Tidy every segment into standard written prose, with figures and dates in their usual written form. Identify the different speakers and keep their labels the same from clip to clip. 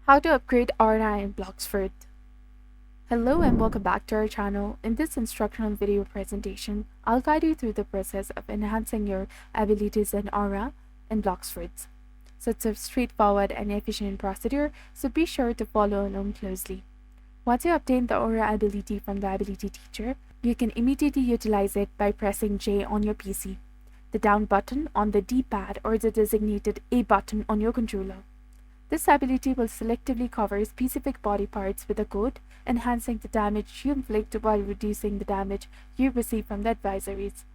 Speaker 1: How to upgrade aura in Blox Fruits. Hello and welcome back to our channel. In this instructional video presentation, I'll guide you through the process of enhancing your abilities in aura in Blox Fruits. So it's a straightforward and efficient procedure, so be sure to follow along closely. Once you obtain the aura ability from the ability teacher, you can immediately utilize it by pressing J on your PC, the down button on the D-pad, or the designated A button on your controller. This ability will selectively cover specific body parts with a code, enhancing the damage you inflict while reducing the damage you receive from the advisories.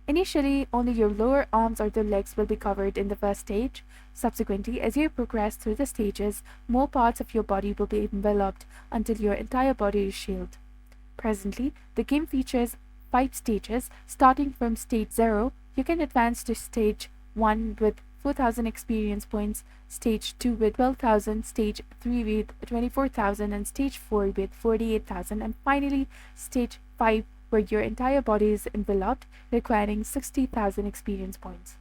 Speaker 1: Initially, only your lower arms or the legs will be covered in the first stage. Subsequently, as you progress through the stages, more parts of your body will be enveloped until your entire body is shielded. Presently, the game features 5 stages. Starting from stage 0, you can advance to stage 1 with 4,000 experience points, stage 2 with 12,000, stage 3 with 24,000, and stage 4 with 48,000, and finally stage 5 where your entire body is enveloped, requiring 60,000 experience points.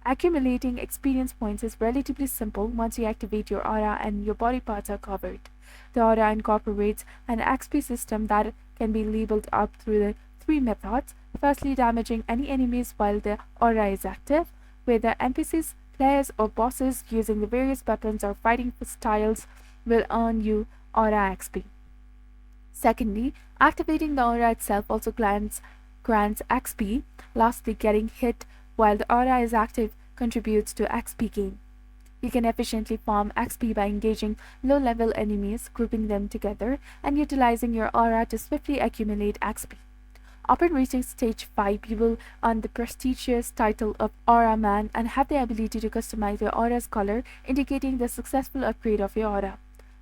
Speaker 1: Accumulating experience points is relatively simple once you activate your aura and your body parts are covered. The aura incorporates an XP system that can be labeled up through the 3 methods. Firstly, damaging any enemies while the aura is active, where the NPCs, players, or bosses using the various buttons or fighting styles will earn you aura XP. Secondly, activating the aura itself also grants XP. Lastly, getting hit while the aura is active contributes to XP gain. You can efficiently farm XP by engaging low-level enemies, grouping them together, and utilizing your aura to swiftly accumulate XP. Upon reaching stage 5, you will earn the prestigious title of Aura Man and have the ability to customize your aura's color, indicating the successful upgrade of your aura.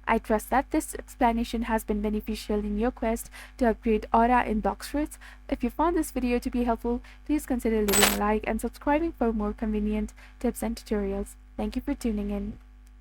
Speaker 1: I trust that this explanation has been beneficial in your quest to upgrade aura in Blox Fruits. If you found this video to be helpful, please consider leaving a like and subscribing for more convenient tips and tutorials. Thank you for tuning in.